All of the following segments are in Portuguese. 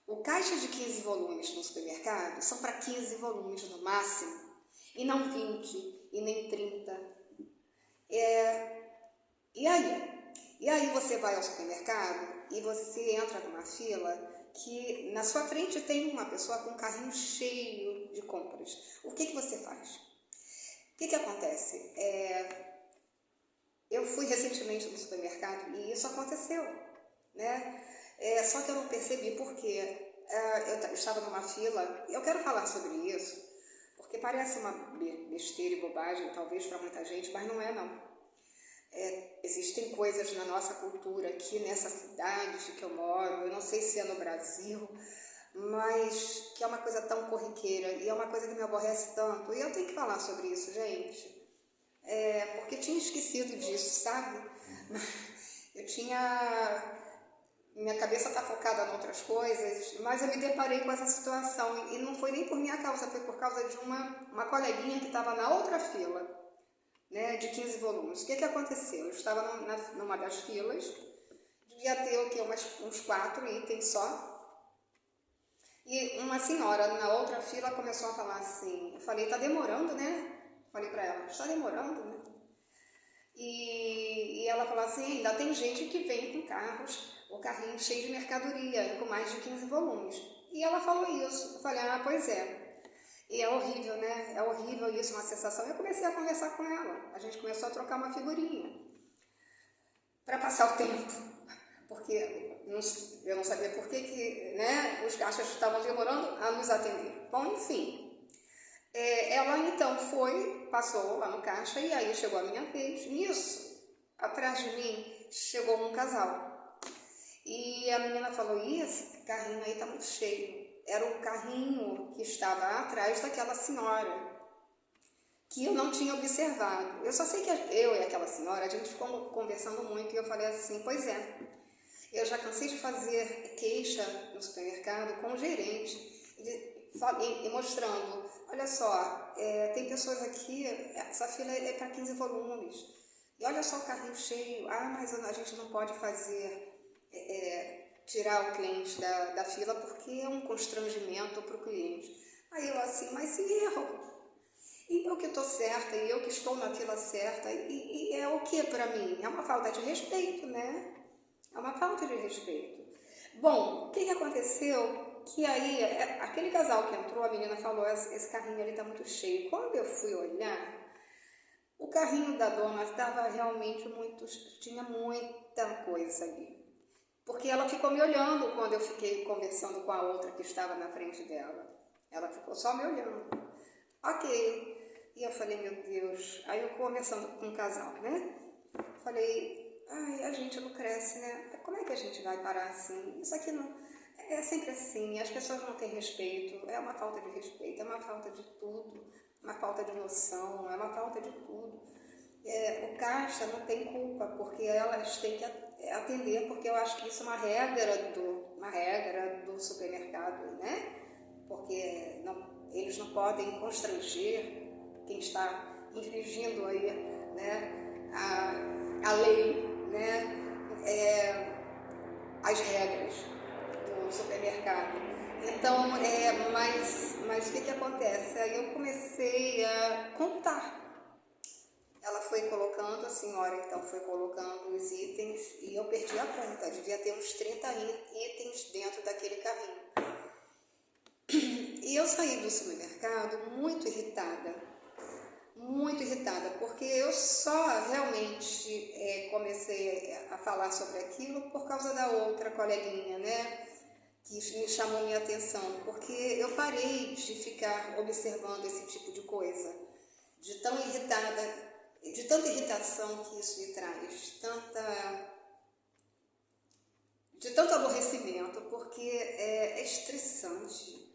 O caixa de 15 volumes no supermercado são para 15 volumes no máximo, e não 20, e nem 30. E aí? E aí você vai ao supermercado e você entra numa fila que na sua frente tem uma pessoa com um carrinho cheio de compras. O que você faz? O que acontece? Eu fui recentemente no supermercado e isso aconteceu, né? Só que eu não percebi porque eu estava numa fila. Eu quero falar sobre isso porque parece uma besteira e bobagem, talvez para muita gente, mas não é não. Existem coisas na nossa cultura aqui nessa cidade que eu moro, eu não sei se é no Brasil, mas que é uma coisa tão corriqueira e é uma coisa que me aborrece tanto. E eu tenho que falar sobre isso, gente. Porque eu tinha esquecido disso, sabe? Eu tinha... Minha cabeça está focada em outras coisas, mas eu me deparei com essa situação e não foi nem por minha causa, foi por causa de uma coleguinha que estava na outra fila, né, de 15 volumes. O que aconteceu? Eu estava numa das filas, devia ter o quê? Uns 4 itens só, e uma senhora na outra fila começou a falar assim, eu falei, tá demorando, né? Falei pra ela, está demorando, né? E ela falou assim, ainda tem gente que vem com carros, o carrinho cheio de mercadoria, com mais de 15 volumes. E ela falou isso. Eu falei, pois é. E é horrível, né? É horrível isso, uma sensação. Eu comecei a conversar com ela. A gente começou a trocar uma figurinha para passar o tempo. Porque eu não sabia por que né, os caixas estavam demorando a nos atender. Bom, enfim. Ela então passou lá no caixa e aí chegou a minha vez. Nisso, atrás de mim, chegou um casal. E a menina falou, esse carrinho aí tá muito cheio. Era o carrinho que estava atrás daquela senhora, que eu não tinha observado. Eu só sei que eu e aquela senhora, a gente ficou conversando muito e eu falei assim, pois é, eu já cansei de fazer queixa no supermercado com o gerente e mostrando, olha só, tem pessoas aqui, essa fila é para 15 volumes, e olha só o carrinho cheio, mas a gente não pode fazer... tirar o cliente da fila porque é um constrangimento para o cliente. Aí eu assim, mas e eu? E eu que estou certa, e eu que estou na fila certa, e é o que para mim? É uma falta de respeito, né? É uma falta de respeito. Bom, o que aconteceu? Que aí, aquele casal que entrou, a menina falou, esse carrinho ali está muito cheio. Quando eu fui olhar, o carrinho da dona estava realmente tinha muita coisa ali. Porque ela ficou me olhando quando eu fiquei conversando com a outra que estava na frente dela. Ela ficou só me olhando. Ok. E eu falei, meu Deus. Aí eu conversando com um casal, né? Falei, a gente não cresce, né? Como é que a gente vai parar assim? Isso aqui não... É sempre assim, as pessoas não têm respeito. É uma falta de respeito, é uma falta de tudo. Uma falta de noção, é uma falta de tudo. O caixa não tem culpa, porque elas têm que atender, porque eu acho que isso é uma regra do supermercado, né? Porque eles não podem constranger quem está infringindo aí, né, a lei, né, as regras do supermercado. Então, mas o que acontece? Aí eu comecei a contar. Ela foi colocando, a senhora então foi colocando os itens e eu perdi a conta, devia ter uns 30 itens dentro daquele carrinho. E eu saí do supermercado muito irritada, porque eu só realmente comecei a falar sobre aquilo por causa da outra coleguinha, né, que me chamou minha atenção, porque eu parei de ficar observando esse tipo de coisa, de tanta irritação que isso me traz, de tanto aborrecimento, porque é estressante,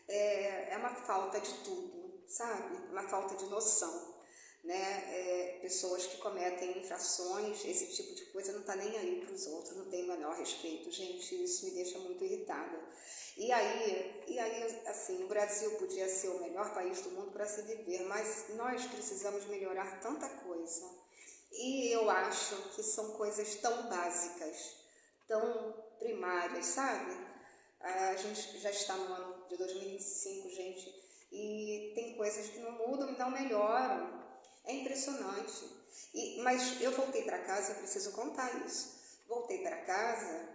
é uma falta de tudo, sabe? Uma falta de noção, né? Pessoas que cometem infrações, esse tipo de coisa, não tá nem aí para os outros, não tem o menor respeito. Gente, isso me deixa muito irritada. E aí, assim, o Brasil podia ser o melhor país do mundo para se viver, mas nós precisamos melhorar tanta coisa. E eu acho que são coisas tão básicas, tão primárias, sabe? A gente já está no ano de 2025, gente, e tem coisas que não mudam e não melhoram. É impressionante. Mas eu voltei para casa, eu preciso contar isso. Voltei para casa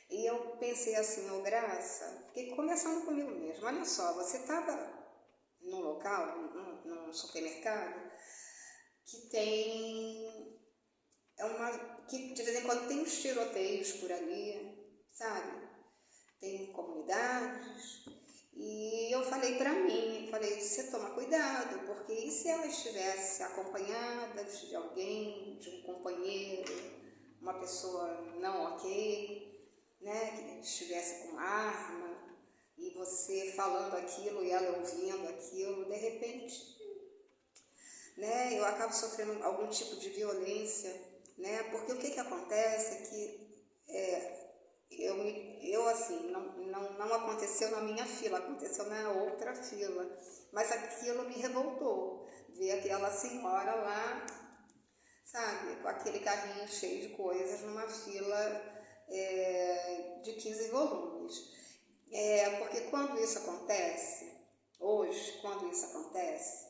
e eu pensei assim, ô Graça, fiquei conversando comigo mesmo. Olha só, você estava num local, num supermercado, que tem que de vez em quando tem uns tiroteios por ali, sabe? Tem comunidades. E eu falei pra mim, falei, você toma cuidado, porque e se ela estivesse acompanhada de alguém, de um companheiro, uma pessoa não ok, né, que estivesse com arma, e você falando aquilo e ela ouvindo aquilo, de repente, né, eu acabo sofrendo algum tipo de violência, né, porque o que acontece é que eu assim, não aconteceu na minha fila, aconteceu na outra fila, mas aquilo me revoltou, ver aquela senhora lá, sabe, com aquele carrinho cheio de coisas numa fila de 15 volumes. Porque quando isso acontece, hoje, quando isso acontece,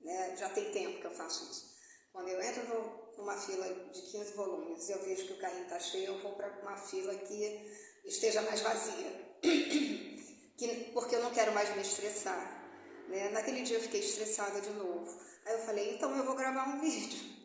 né, já tem tempo que eu faço isso, quando eu entro numa fila de 15 volumes e eu vejo que o carrinho está cheio, eu vou para uma fila que esteja mais vazia, porque eu não quero mais me estressar. Né? Naquele dia eu fiquei estressada de novo. Aí eu falei, então eu vou gravar um vídeo.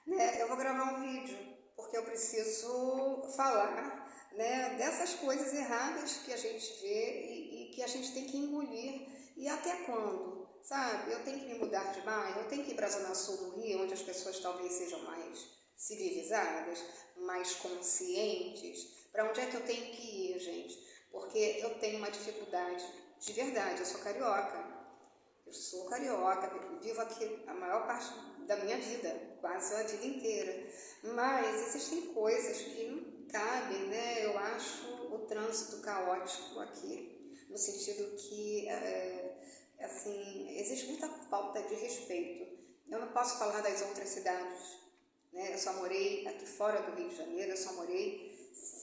Né? Eu vou gravar um vídeo, porque eu preciso falar, né, dessas coisas erradas que a gente vê e que a gente tem que engolir. E até quando? Sabe? Eu tenho que me mudar de bairro, eu tenho que ir para a Zona Sul do Rio, onde as pessoas talvez sejam mais civilizadas, mais conscientes. Para onde é que eu tenho que ir, gente? Porque eu tenho uma dificuldade, de verdade, eu sou carioca. Eu sou carioca, vivo aqui a maior parte da minha vida, quase a vida inteira. Mas existem coisas que não cabem, né? Eu acho o trânsito caótico aqui, no sentido que assim, existe muita falta de respeito. Eu não posso falar das outras cidades, né? Eu só morei aqui fora do Rio de Janeiro, eu só morei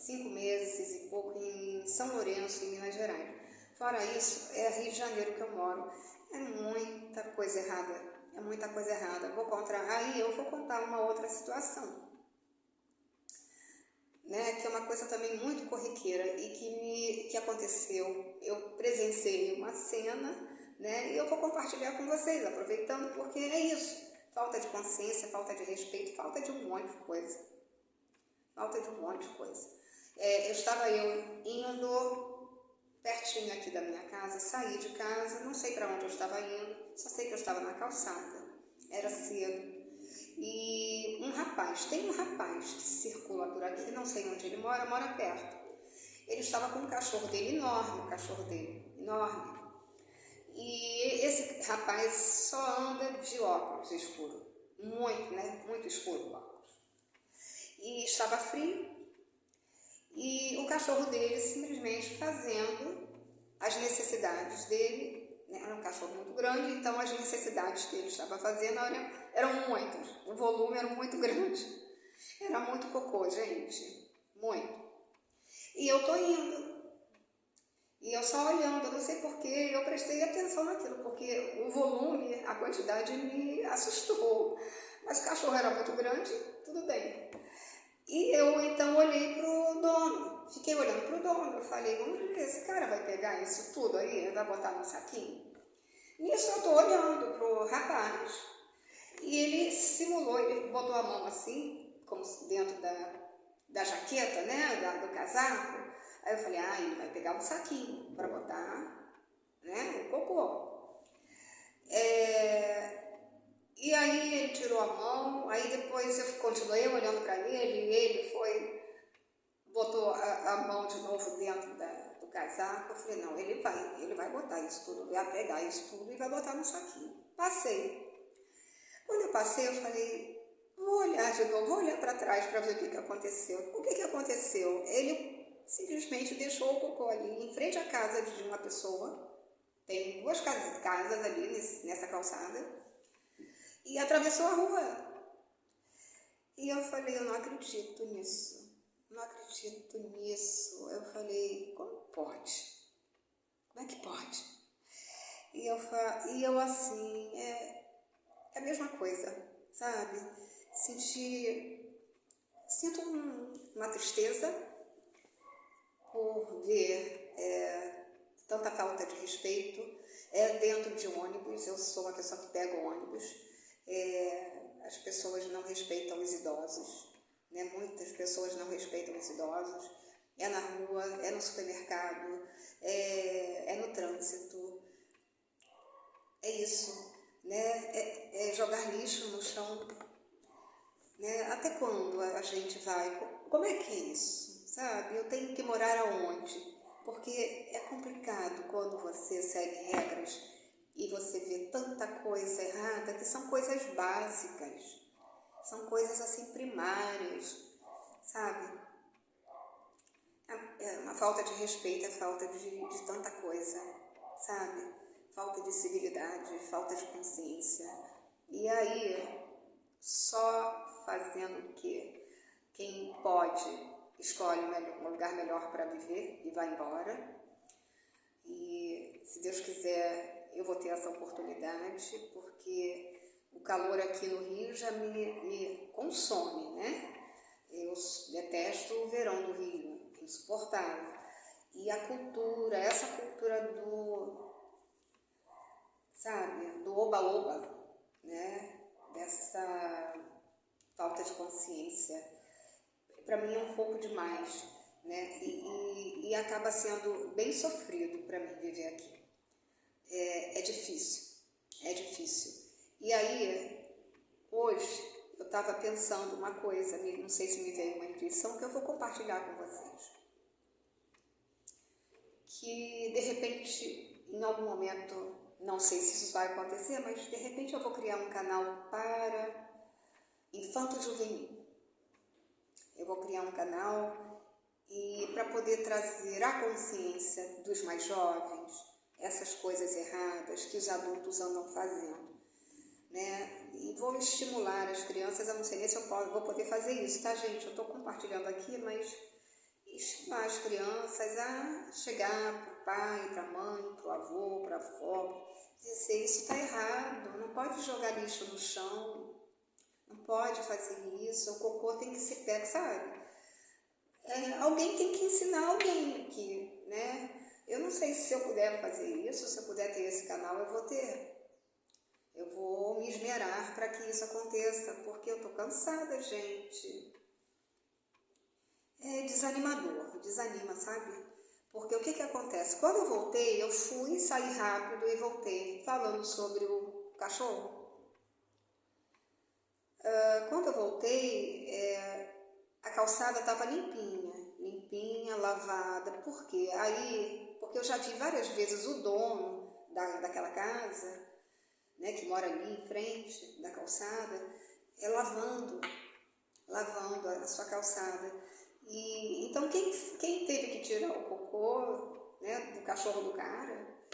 5 meses e pouco em São Lourenço, em Minas Gerais. Fora isso, é Rio de Janeiro que eu moro. É muita coisa errada, é muita coisa errada. Aí eu vou contar uma outra situação, né, que é uma coisa também muito corriqueira e que aconteceu. Eu presenciei uma cena, né, e eu vou compartilhar com vocês, aproveitando, porque é isso. Falta de consciência, falta de respeito, falta de um monte de coisa. Falta de um monte de coisa. Estava indo pertinho aqui da minha casa, saí de casa, não sei para onde eu estava indo, só sei que eu estava na calçada, era cedo. E tem um rapaz que circula por aqui, não sei onde ele mora perto. Ele estava com um cachorro dele enorme. E esse rapaz só anda de óculos escuro, muito, né? Muito escuro o óculos. E estava frio, e o cachorro dele simplesmente fazendo as necessidades dele, né? Era um cachorro muito grande, então as necessidades que ele estava fazendo eram muitas, o volume era muito grande, era muito cocô, gente, muito. E eu tô indo, e eu só olhando, eu não sei porquê, eu prestei atenção naquilo, porque o volume, a quantidade me assustou, mas o cachorro era muito grande, tudo bem. E eu então olhei pro dono, fiquei olhando pro dono, eu falei, vamos ver, esse cara vai pegar isso tudo aí, vai botar no saquinho? Nisso eu tô olhando pro rapaz, e ele simulou, ele botou a mão assim, como dentro da jaqueta, né, do casaco. Aí eu falei, ele vai pegar um saquinho para botar, né, o cocô. E aí ele tirou a mão, aí depois eu continuei olhando para ele, e ele botou a mão de novo dentro do casaco. Eu falei, não, ele vai botar isso tudo, vai pegar isso tudo e vai botar no saquinho. Passei. Quando eu passei, eu falei, vou olhar de novo, vou olhar para trás para ver o que aconteceu. O que aconteceu? Ele simplesmente deixou o cocô ali em frente à casa de uma pessoa. Tem 2 casas ali nessa calçada. E atravessou a rua. E eu falei, eu não acredito nisso. Não acredito nisso. Eu falei, como pode? Como é que pode? E eu assim, é a mesma coisa, sabe? Sinto uma tristeza por ver tanta falta de respeito dentro de ônibus. Eu sou uma pessoa que pega ônibus, as pessoas não respeitam os idosos, né? Muitas pessoas não respeitam os idosos, na rua, no supermercado, no trânsito, é isso, né? Jogar lixo no chão, né? Até quando a gente vai? Como é que é isso, sabe? Eu tenho que morar aonde? Porque é complicado quando você segue regras e você vê tanta coisa errada, que são coisas básicas, são coisas assim primárias, sabe? É uma falta de respeito, é falta de tanta coisa, sabe? Falta de civilidade, falta de consciência. E aí, só fazendo o que quem pode escolhe um lugar melhor para viver e vai embora. E se Deus quiser, eu vou ter essa oportunidade, porque o calor aqui no Rio já me consome, né? Eu detesto o verão do Rio, insuportável. E a cultura, essa cultura do oba-oba, né? Dessa falta de consciência, para mim é um pouco demais, né? E acaba sendo bem sofrido para mim viver aqui. É difícil, é difícil. E aí, hoje, eu estava pensando uma coisa, não sei se me veio uma intuição, que eu vou compartilhar com vocês. Que, de repente, em algum momento, não sei se isso vai acontecer, mas de repente eu vou criar um canal para infanto-juvenil. Eu vou criar um canal e para poder trazer à consciência dos mais jovens essas coisas erradas que os adultos andam fazendo, né? E vou estimular as crianças, eu não sei nem se eu vou poder fazer isso, tá, gente? Eu estou compartilhando aqui, mas estimular as crianças a chegar para o pai, para a mãe, para o avô, para a avó, dizer: isso está errado, não pode jogar lixo no chão, não pode fazer isso, o cocô tem que ser pego, sabe? Alguém tem que ensinar alguém aqui, né? Eu não sei se eu puder fazer isso, se eu puder ter esse canal, eu vou ter. Eu vou me esmerar para que isso aconteça, porque eu tô cansada, gente. É desanimador, desanima, sabe? Porque o que acontece? Quando eu voltei, eu fui, saí rápido e voltei falando sobre o cachorro. Quando eu voltei, a calçada estava limpinha, lavada. Por quê? Porque eu já vi várias vezes o dono daquela casa, né, que mora ali em frente da calçada, lavando a sua calçada. E então quem teve que tirar o cocô, né, do cachorro do cara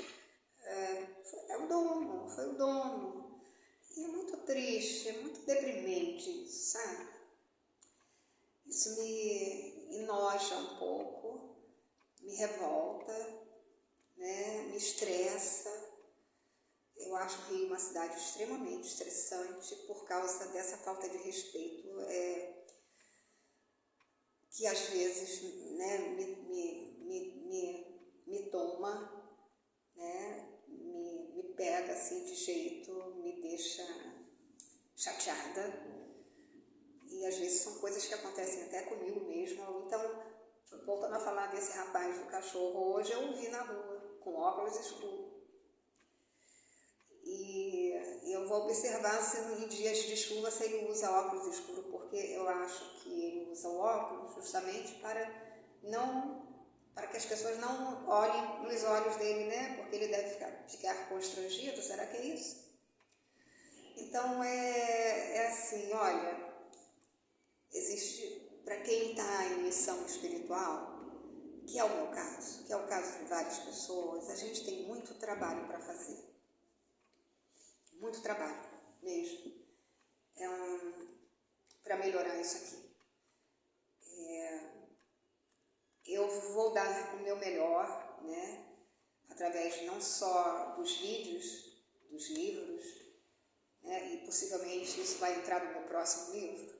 foi o dono. E é muito triste, é muito deprimente isso, sabe? Isso me enoja um pouco, me revolta, né, me estressa. Eu acho o Rio uma cidade extremamente estressante por causa dessa falta de respeito que às vezes, né, me toma, né, me pega assim de jeito, me deixa chateada. E às vezes são coisas que acontecem até comigo mesmo. Então, voltando a falar desse rapaz do cachorro, hoje eu o vi na rua, com óculos escuros. E eu vou observar se em dias de chuva se ele usa óculos escuros, porque eu acho que ele usa o óculos justamente para que as pessoas não olhem nos olhos dele, né? Porque ele deve ficar constrangido, será que é isso? Então é assim, olha, existe, para quem está em missão espiritual, que é o meu caso, que é o caso de várias pessoas, a gente tem muito trabalho para fazer. Muito trabalho mesmo, para melhorar isso aqui. eu vou dar o meu melhor, né? Através não só dos vídeos, dos livros, né? E possivelmente isso vai entrar no meu próximo livro.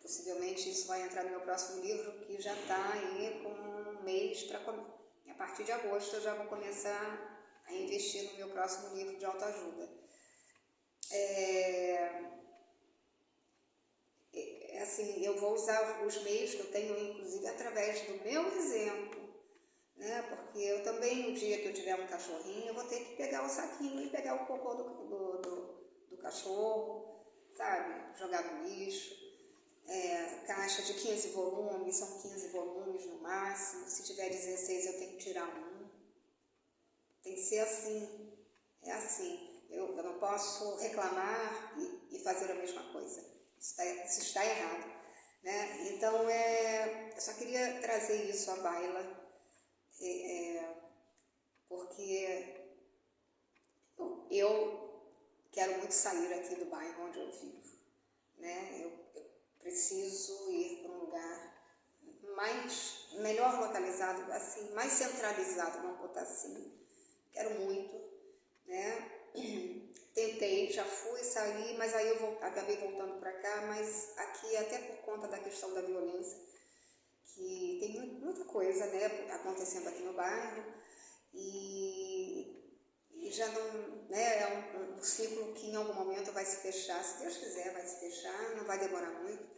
Possivelmente isso vai entrar no meu próximo livro, que já está aí com um mês para comer. A partir de agosto eu já vou começar a investir no meu próximo livro de autoajuda. Assim, eu vou usar os meios que eu tenho, inclusive, através do meu exemplo, né? Porque eu também, no dia que eu tiver um cachorrinho, eu vou ter que pegar o saquinho e pegar o cocô do cachorro, sabe? Jogar no lixo. Caixa de 15 volumes, são 15 volumes no máximo. Se tiver 16, eu tenho que tirar um. Tem que ser assim. É assim. Eu não posso reclamar e fazer a mesma coisa. Isso está errado, né? Então, eu só queria trazer isso à baila, porque eu quero muito sair aqui do bairro onde eu vivo, né? Eu preciso ir para um lugar melhor localizado, assim, mais centralizado, vamos botar assim. Quero muito, né? Tentei, já fui, saí, mas aí eu acabei voltando para cá, mas aqui até por conta da questão da violência, que tem muita coisa, né, acontecendo aqui no bairro, e já não, né, é um ciclo que em algum momento vai se fechar, se Deus quiser vai se fechar, não vai demorar muito,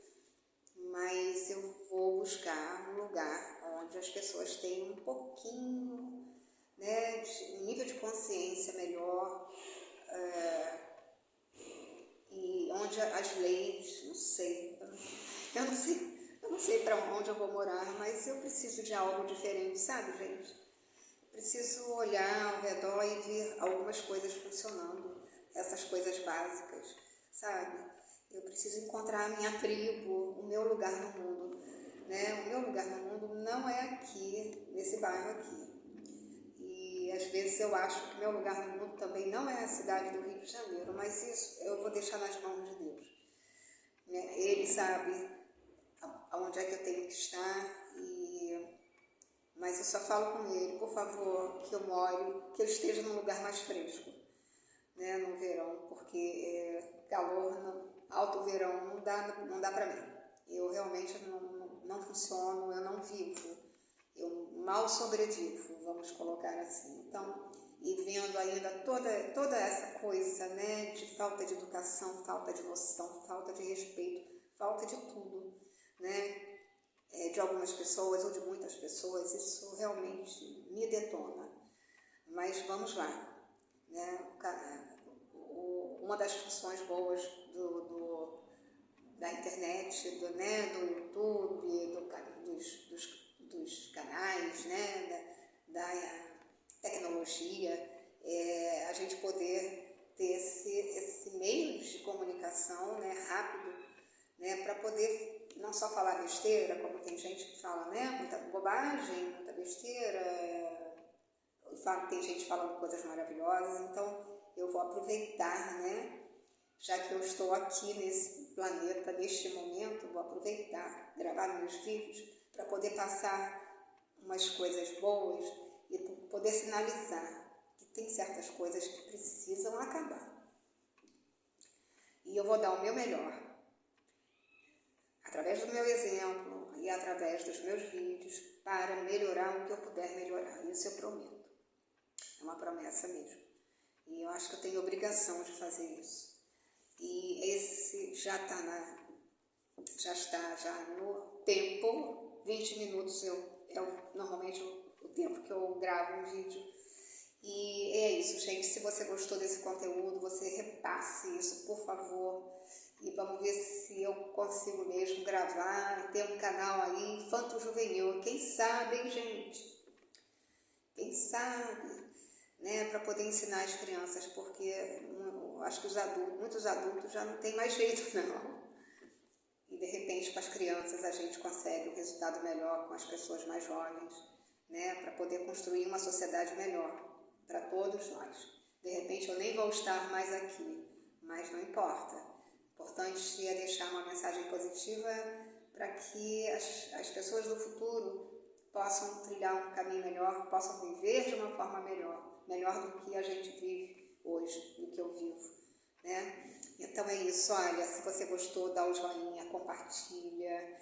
mas eu vou buscar um lugar onde as pessoas tenham um pouquinho, né, um nível de consciência melhor, e onde as leis, eu não sei para onde eu vou morar, mas eu preciso de algo diferente, sabe, gente? Preciso olhar ao redor e ver algumas coisas funcionando, essas coisas básicas, sabe? Eu preciso encontrar a minha tribo, o meu lugar no mundo, né? O meu lugar no mundo não é aqui, nesse bairro aqui. E às vezes eu acho que meu lugar no mundo também não é a cidade do Rio de Janeiro, mas isso eu vou deixar nas mãos de Deus, né? Ele sabe aonde é que eu tenho que estar, mas eu só falo com ele, por favor, que eu esteja num lugar mais fresco, né, no verão, porque calor, alto verão, não dá para mim. Eu realmente não funciono, eu não vivo, eu mal sobrevivo, vamos colocar assim. Então, e vendo ainda toda essa coisa, né, de falta de educação, falta de noção, falta de respeito, falta de tudo, né, de algumas pessoas ou de muitas pessoas, isso realmente me detona. Mas vamos lá, né? Uma das funções boas da internet, do YouTube, dos canais, né? Da tecnologia, a gente poder ter esse meio de comunicação, né, rápido, né, para poder não só falar besteira, como tem gente que fala, né, muita bobagem, muita besteira, tem gente falando coisas maravilhosas. Então eu vou aproveitar, né, já que eu estou aqui nesse planeta, neste momento, vou aproveitar, gravar meus vídeos para poder passar umas coisas boas e poder sinalizar que tem certas coisas que precisam acabar. E eu vou dar o meu melhor, através do meu exemplo e através dos meus vídeos, para melhorar o que eu puder melhorar. Isso eu prometo. É uma promessa mesmo. E eu acho que eu tenho obrigação de fazer isso. E esse já está no tempo, 20 minutos normalmente o tempo que eu gravo um vídeo. E é isso, gente. Se você gostou desse conteúdo, você repasse isso, por favor. E vamos ver se eu consigo mesmo gravar e ter um canal aí infanto-juvenil. Quem sabe, hein, gente? Quem sabe, né? Para poder ensinar as crianças, porque eu acho que muitos adultos já não tem mais jeito, não. E de repente com as crianças a gente consegue um resultado melhor com as pessoas mais jovens, né? Para poder construir uma sociedade melhor para todos nós. De repente eu nem vou estar mais aqui, mas não importa. O importante é deixar uma mensagem positiva para que as pessoas do futuro possam trilhar um caminho melhor, possam viver de uma forma melhor do que a gente vive hoje, do que eu vivo, né? Então é isso, olha, se você gostou, dá o joinha, compartilha,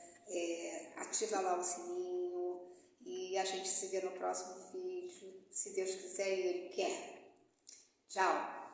ativa lá o sininho e a gente se vê no próximo vídeo, se Deus quiser e Ele quer. Tchau!